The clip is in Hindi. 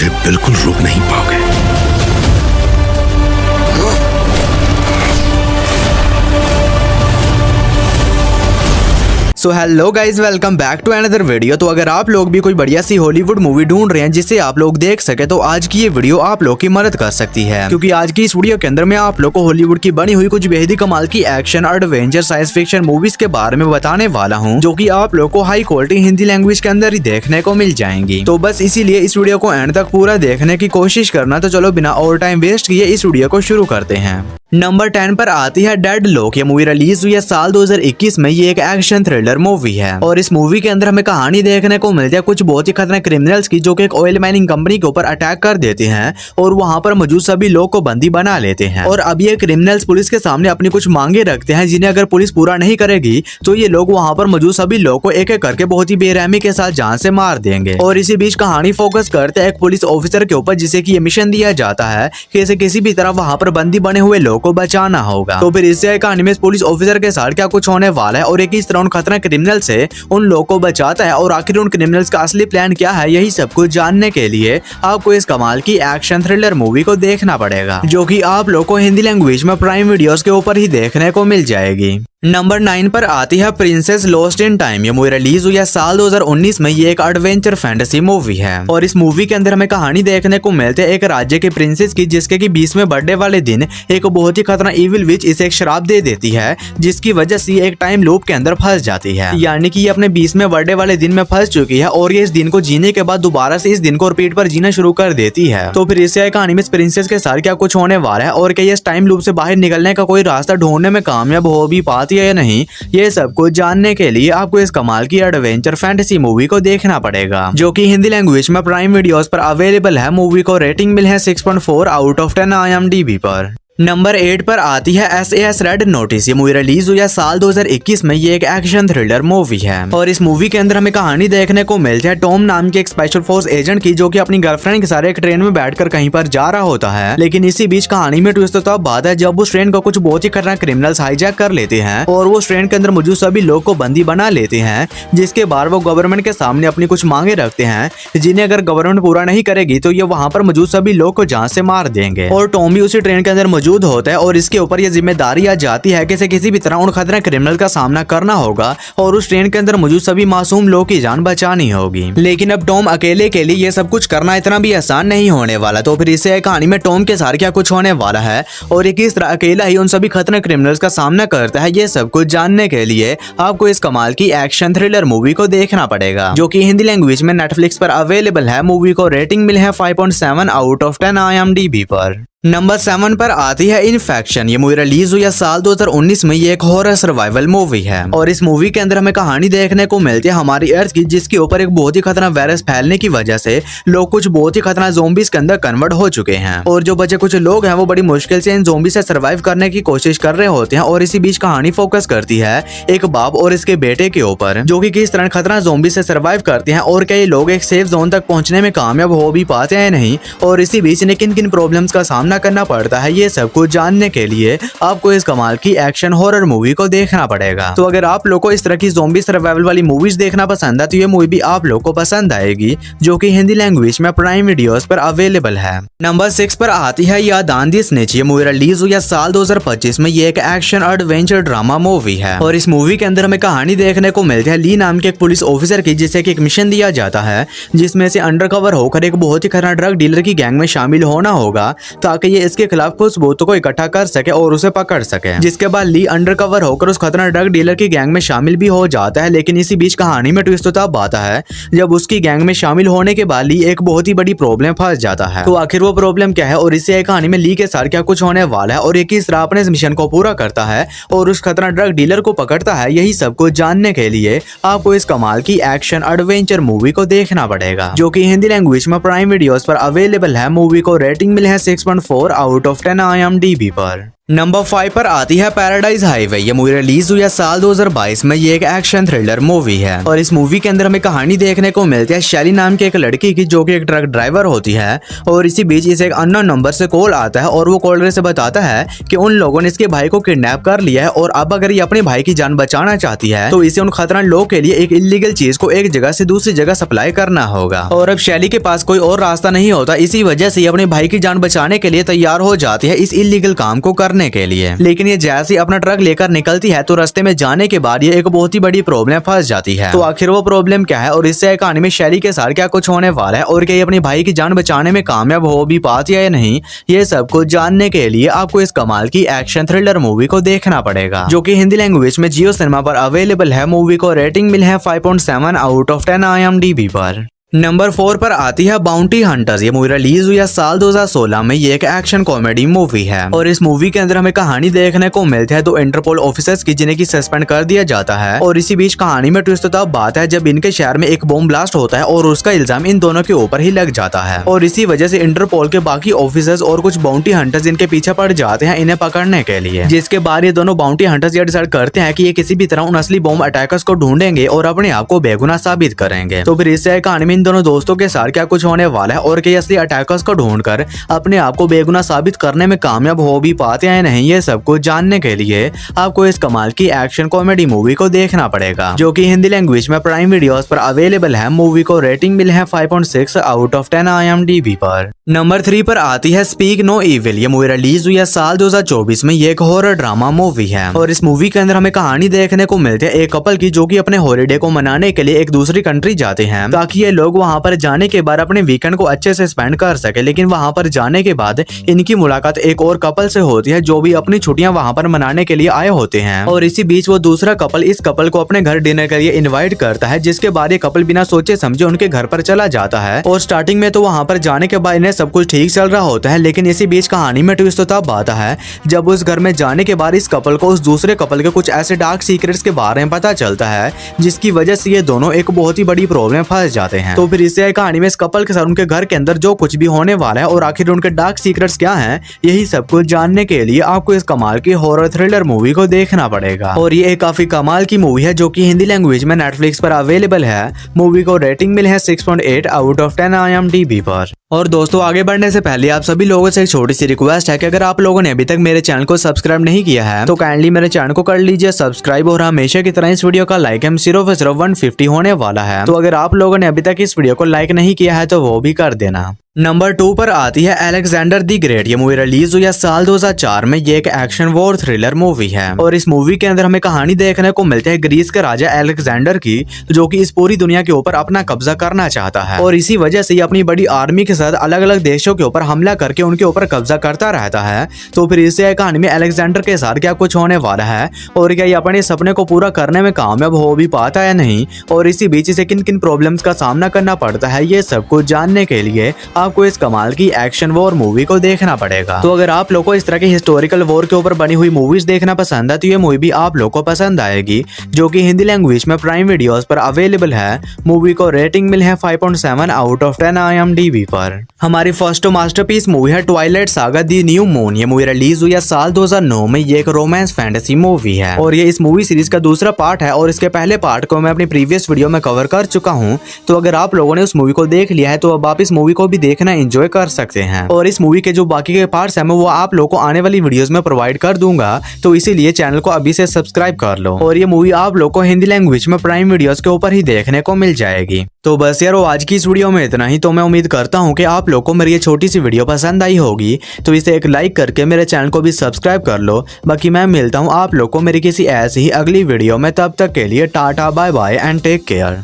मुझे बिल्कुल रोक नहीं पाओगे। So hello guys, welcome back to another video. तो अगर आप लोग भी कोई बढ़िया सी हॉलीवुड मूवी ढूंढ रहे हैं जिसे आप लोग देख सके तो आज की ये वीडियो आप लोग की मदद कर सकती है, क्योंकि आज की इस वीडियो के अंदर मैं आप लोग को हॉलीवुड की बनी हुई कुछ बेहद ही कमाल की action, adventure, science fiction movies के बारे में बताने वाला हूँ, जो कि आप लोग को हाई क्वालिटी हिंदी लैंग्वेज के अंदर ही देखने को मिल जाएंगी। तो बस इसीलिए इस वीडियो को एंड तक पूरा देखने की कोशिश करना। तो चलो बिना और टाइम वेस्ट किए इस वीडियो को शुरू करते हैं। नंबर 10 पर आती है डेडलॉक। ये मूवी रिलीज हुई है साल 2021 में। ये एक एक्शन थ्रिलर मूवी है और इस मूवी के अंदर हमें कहानी देखने को मिलती है कुछ बहुत ही खतरनाक क्रिमिनल्स की, जो कि एक ऑयल माइनिंग कंपनी के ऊपर अटैक कर देते हैं और वहां पर मौजूद सभी लोग को बंदी बना लेते हैं। और अब ये क्रिमिनल्स पुलिस के सामने अपनी कुछ मांगे रखते हैं, जिन्हें अगर पुलिस पूरा नहीं करेगी तो ये लोग वहां पर मौजूद सभी लोग को एक एक करके बहुत ही बेरहमी के साथ जान से मार देंगे। और इसी बीच कहानी फोकस करते हैं एक पुलिस ऑफिसर के ऊपर, जिसे की ये मिशन दिया जाता है कि इसे किसी भी तरह वहां पर बंदी बने हुए लोग को बचाना होगा। तो फिर इससे कहानी में पुलिस ऑफिसर के साथ क्या कुछ होने वाला है और एक इस तरह खतरनाक क्रिमिनल से उन लोगों को बचाता है और आखिर उन क्रिमिनल्स का असली प्लान क्या है, यही सब कुछ जानने के लिए आपको इस कमाल की एक्शन थ्रिलर मूवी को देखना पड़ेगा, जो कि आप लोग को हिंदी लैंग्वेज में प्राइम वीडियोस के ऊपर ही देखने को मिल जाएगी। नंबर 9 पर आती है प्रिंसेस लॉस्ट इन टाइम। ये मूवी रिलीज हुई है साल 2019 में। ये एक एडवेंचर फैंटेसी मूवी है और इस मूवी के अंदर हमें कहानी देखने को मिलती है एक राज्य के प्रिंसेस की, जिसके की 20वें बर्थडे वाले दिन एक बहुत ही खतरनाक इविल विच इसे एक शराब दे देती है, जिसकी वजह से एक टाइम लूप के अंदर फंस जाती है। यानी कि ये अपने 20वें बर्थडे वाले दिन में फंस चुकी है और ये इस दिन को जीने के बाद दोबारा से इस दिन को रिपीट पर जीना शुरू कर देती है। तो फिर इससे कहानी में प्रिंसेस के साथ क्या कुछ होने वाला है और क्या ये इस टाइम लूप से बाहर निकलने का कोई रास्ता ढूंढने में कामयाब हो भी पाती है या नहीं, ये सब कुछ जानने के लिए आपको इस कमाल की एडवेंचर फैंटेसी मूवी को देखना पड़ेगा, जो कि हिंदी लैंग्वेज में प्राइम वीडियोस पर अवेलेबल है। मूवी को रेटिंग मिली है 6.4 आउट ऑफ 10 IMDb पर। नंबर 8 पर आती है SAS रेड नोटिस। ये मूवी रिलीज हुई है साल 2021 में। ये एक एक्शन थ्रिलर मूवी है और इस मूवी के अंदर हमें कहानी देखने को मिलती है टॉम नाम के एक स्पेशल फोर्स एजेंट की, जो कि अपनी गर्लफ्रेंड के साथ एक ट्रेन में बैठकर कहीं पर जा रहा होता है। लेकिन इसी बीच कहानी में ट्विस्ट तो बात है जब उस ट्रेन को कुछ बहुत ही खतरनाक क्रिमिनल्स हाईजैक कर लेते हैं और वो ट्रेन के अंदर मौजूद सभी लोग को बंदी बना लेते हैं, जिसके बाद वो गवर्नमेंट के सामने अपनी कुछ मांगे रखते हैं, जिन्हें अगर गवर्नमेंट पूरा नहीं करेगी तो ये वहां पर मौजूद सभी लोग को जान से मार देंगे। और टॉम भी उसी ट्रेन के अंदर मौजूद होता है और इसके ऊपर यह जिम्मेदारी आ जाती है कि इसे किसी भी तरह उन खतरनाक क्रिमिनल का सामना करना होगा और उस ट्रेन के अंदर मौजूद सभी मासूम लोगों की जान बचानी होगी। लेकिन अब टॉम अकेले के लिए ये सब कुछ करना इतना भी आसान नहीं होने वाला। तो फिर इससे कहानी में टॉम के साथ क्या कुछ होने वाला है और ये किस तरह अकेला ही उन सभी खतरनाक क्रिमिनल्स का सामना करता है, ये सब कुछ जानने के लिए आपको इस कमाल की एक्शन थ्रिलर मूवी को देखना पड़ेगा, जो कि हिंदी लैंग्वेज में नेटफ्लिक्स पर अवेलेबल है। मूवी को रेटिंग मिली है 5.7 आउट ऑफ 10 IMDb पर। नंबर 7 पर आती है इन्फेक्शन। ये मूवी रिलीज हुई है साल 2019 में। ये एक हॉरर सर्वाइवल मूवी है और इस मूवी के अंदर हमें कहानी देखने को मिलती है हमारी अर्थ की, जिसके ऊपर एक बहुत ही खतरनाक वायरस फैलने की वजह से लोग कुछ बहुत ही खतरनाक ज़ॉम्बीज के अंदर कन्वर्ट हो चुके हैं और जो बचे कुछ लोग हैं वो बड़ी मुश्किल से इन ज़ॉम्बी से सर्वाइव करने की कोशिश कर रहे होते हैं। और इसी बीच कहानी फोकस करती है एक बाप और इसके बेटे के ऊपर, जो कि किस तरह खतरनाक ज़ॉम्बी से सर्वाइव करते हैं और कई लोग एक सेफ जोन तक पहुंचने में कामयाब हो भी पाते हैं नहीं, और इसी बीच इन्हें किन किन प्रॉब्लम्स का सामना करना पड़ता है, ये सब कुछ जानने के लिए आपको इस कमाल की एक्शन हॉरर मूवी को देखना पड़ेगा। तो अगर आप लोग को इस तरह की ज़ॉम्बी सर्वाइवल वाली मूवीज देखना पसंद है तो ये मूवी भी आप लोग को पसंद आएगी, जो कि हिंदी लैंग्वेज में प्राइम वीडियोस पर अवेलेबल है। नंबर 6 पर आती है यादान दी स्नेच। ये मूवी रिलीज हुई है साल 2025 में। ये एक एक्शन एडवेंचर ड्रामा मूवी है और इस मूवी के अंदर हमें कहानी देखने को मिलती है ली नाम के एक पुलिस ऑफिसर की, जिसे एक मिशन दिया जाता है जिसमें से अंडरकवर होकर एक बहुत ही खतरनाक ड्रग डीलर की गैंग में शामिल होना होगा, ताकि ये इसके खिलाफ कुछ सबूतों को इकट्ठा कर सके और उसे पकड़ सके। जिसके बाद ली अंडरकवर होकर उस खतरनाक ड्रग डीलर की गैंग में शामिल भी हो जाता है। लेकिन इसी बीच कहानी में ट्विस्ट तब आता है जब उसकी गैंग में शामिल होने के बाद ली एक बहुत ही बड़ी प्रॉब्लम फंस जाता है। तो आखिर वो प्रॉब्लम क्या है और इससे कहानी में ली के साथ क्या कुछ होने वाला है और ये किस तरह अपने इस मिशन को पूरा करता है और उस खतरनाक ड्रग डीलर को पकड़ता है, यही सब कुछ जानने के लिए आपको इस कमाल की एक्शन एडवेंचर मूवी को देखना पड़ेगा, जो कि हिंदी लैंग्वेज में प्राइम वीडियोस पर अवेलेबल है। मूवी को रेटिंग मिली है 6.4 आउट ऑफ 10 IMDb पर। नंबर 5 पर आती है पैराडाइज हाईवे। ये मूवी रिलीज हुई है साल 2022 में। ये एक एक्शन थ्रिलर मूवी है और इस मूवी के अंदर हमें कहानी देखने को मिलती है शैली नाम की एक लड़की की, जो कि एक ट्रक ड्राइवर होती है। और इसी बीच इसे एक अननोन नंबर से कॉल आता है और वो कॉलर से बताता है कि उन लोगों ने इसके भाई को किडनैप कर लिया है और अब अगर ये अपने भाई की जान बचाना चाहती है तो इसे उन खतरनाक लोगों के लिए एक इलीगल चीज को एक जगह से दूसरी जगह सप्लाई करना होगा। और अब शैली के पास कोई और रास्ता नहीं होता, इसी वजह से अपने भाई की जान बचाने के लिए तैयार हो जाती है इस इलीगल काम को करने के लिए। लेकिन ये जैसे अपना ट्रक लेकर निकलती है तो रास्ते में जाने के बाद ये एक बहुत ही बड़ी प्रॉब्लम फंस जाती है। तो आखिर वो प्रॉब्लम क्या है और इससे कहानी में शैली के साथ क्या कुछ होने वाला है और क्या ये अपने भाई की जान बचाने में कामयाब हो भी पाती है या नहीं, ये सब कुछ जानने के लिए आपको इस कमाल की एक्शन थ्रिलर मूवी को देखना पड़ेगा, जो कि हिंदी लैंग्वेज में जियो सिनेमा पर अवेलेबल है। मूवी को रेटिंग मिली है 5.7 आउट ऑफ 10 IMDb पर। नंबर 4 पर आती है बाउंटी हंटर्स। ये मूवी रिलीज हुई है साल 2016 में। ये एक एक्शन कॉमेडी मूवी है और इस मूवी के अंदर हमें कहानी देखने को मिलती है 2 इंटरपोल ऑफिसर्स की, जिन्हें की सस्पेंड कर दिया जाता है। और इसी बीच कहानी में ट्विस्ट तब बात है जब इनके शहर में एक बॉम्ब ब्लास्ट होता है और उसका इल्जाम इन दोनों के ऊपर ही लग जाता है। और इसी वजह से इंटरपोल के बाकी ऑफिसर्स और कुछ बाउंटी हंटर्स इनके पीछे पड़ जाते हैं इन्हें पकड़ने के लिए, जिसके बाद ये दोनों बाउंटी हंटर्स ये डिसाइड करते हैं कि ये किसी भी तरह उन असली बॉम्ब अटैकर्स को ढूंढेंगे और अपने आप को बेगुनाह साबित करेंगे। तो फिर इससे कहानी में इन दोनों दोस्तों के क्या कुछ होने वाला है और कई असली अटैकर्स को ढूंढकर अपने आप को बेगुनाह साबित करने में कामयाब हो भी पाते हैं नहीं, ये सब कुछ जानने के लिए आपको इस कमाल की एक्शन कॉमेडी मूवी को देखना पड़ेगा, जो कि हिंदी लैंग्वेज में प्राइम वीडियोस पर अवेलेबल है। मूवी को रेटिंग मिली है 5.6 आउट ऑफ 10 IMDb पर। नंबर 3 पर आती है स्पीक नो इविल। ये मूवी रिलीज हुई है साल 2024 में। ये एक हॉरर ड्रामा मूवी है और इस मूवी के अंदर हमें कहानी देखने को मिलती है एक कपल की, जो कि अपने हॉलीडे को मनाने के लिए एक दूसरी कंट्री जाते हैं ताकि ये लोग वहां पर जाने के बाद अपने वीकेंड को अच्छे से स्पेंड कर सके। लेकिन वहां पर जाने के बाद इनकी मुलाकात एक और कपल से होती है, जो भी अपनी छुट्टियां वहां पर मनाने के लिए आए होते हैं। और इसी बीच वो दूसरा कपल इस कपल को अपने घर डिनर के लिए इनवाइट करता है, जिसके बाद ये कपल बिना सोचे समझे उनके घर पर चला जाता है। और स्टार्टिंग में तो वहां पर जाने के बाद इन्हें सब कुछ ठीक चल रहा होता है, लेकिन इसी बीच कहानी में ट्विस्ट तब आता है जब उस घर में जाने के बाद इस कपल को उस दूसरे कपल के कुछ ऐसे डार्क सीक्रेट्स के बारे में पता चलता है, जिसकी वजह से ये दोनों एक बहुत ही बड़ी प्रॉब्लम फंस जाते हैं। तो फिर इससे कहानी में इस कपल के साथ उनके घर के अंदर जो कुछ भी होने वाला है और आखिर उनके डार्क सीक्रेट्स क्या हैं, यही सब कुछ जानने के लिए आपको इस कमाल की हॉरर थ्रिलर मूवी को देखना पड़ेगा। और ये एक काफी कमाल की मूवी है, जो कि हिंदी लैंग्वेज में नेटफ्लिक्स पर अवेलेबल है। मूवी को रेटिंग मिली है 6.8 आउट ऑफ 10 IMDb पर। और दोस्तों, आगे बढ़ने से पहले आप सभी लोगों से एक छोटी सी रिक्वेस्ट है कि अगर आप लोगों ने अभी तक मेरे चैनल को सब्सक्राइब नहीं किया है तो काइंडली मेरे चैनल को कर लीजिए सब्सक्राइब। और हमेशा की तरह इस वीडियो का लाइक हम 150 होने वाला है, तो अगर आप लोगों ने अभी तक इस वीडियो को लाइक नहीं किया है तो वो भी कर देना। नंबर 2 पर आती है अलेक्जेंडर द ग्रेट। ये मूवी रिलीज हुई है साल 2004 में। ये एक एक्शन वॉर थ्रिलर मूवी है और इस मूवी के अंदर हमें कहानी देखने को मिलती है ग्रीस के राजा अलेक्जेंडर की, जो कि इस पूरी दुनिया के ऊपर अपना कब्जा करना चाहता है। और इसी वजह से ये अपनी बड़ी आर्मी के साथ अलग अलग देशों के ऊपर हमला करके उनके ऊपर कब्जा करता रहता है। तो फिर इससे कहानी में अलेक्जेंडर के साथ क्या कुछ होने वाला है और क्या ये अपने सपने को पूरा करने में कामयाब हो भी पाता है नहीं, और इसी बीच इसे किन किन प्रॉब्लम्स का सामना करना पड़ता है, ये सब कुछ जानने के लिए आपको इस कमाल की एक्शन वॉर मूवी को देखना पड़ेगा। तो अगर आप लोगों को इस तरह की हिस्टोरिकल वॉर के ऊपर बनी हुई मूवीज देखना पसंद है तो ये मूवी भी आप लोगों को पसंद आएगी, जो कि हिंदी लैंग्वेज में प्राइम वीडियोस पर अवेलेबल है। मूवी को रेटिंग मिली है 5.7 आउट ऑफ 10 IMDb पर। हमारी फर्स्ट मास्टरपीस मूवी है Twilight saga the new moon. ये मूवी रिलीज हुई है साल 2009 में। ये एक रोमांस फैंटेसी मूवी है और ये इस मूवी सीरीज का दूसरा पार्ट है और इसके पहले पार्ट को मैं अपनी प्रीवियस वीडियो में कवर कर चुका हूँ। तो अगर आप लोगों ने उस मूवी को देख लिया है तो अब आप इस मूवी को भी देखना एंजॉय कर सकते हैं। और इस मूवी के जो बाकी के पार्ट्स हैं मैं वो आप लोगों को आने वाली वीडियोस में प्रोवाइड कर दूंगा, तो इसीलिए चैनल को अभी से सब्सक्राइब कर लो। और ये मूवी आप लोगों को हिंदी लैंग्वेज में प्राइम वीडियोस के ऊपर ही देखने को मिल जाएगी। तो बस यार, आज की इस वीडियो में इतना ही। तो मैं उम्मीद करता हूँ कि आप लोगों को मेरी ये छोटी सी वीडियो पसंद आई होगी, तो इसे एक लाइक करके मेरे चैनल को भी सब्सक्राइब कर लो। बाकी मैं मिलता हूँ आप लोगों को मेरी किसी ऐसी ही अगली वीडियो में, तब तक के लिए tata bye bye and take care.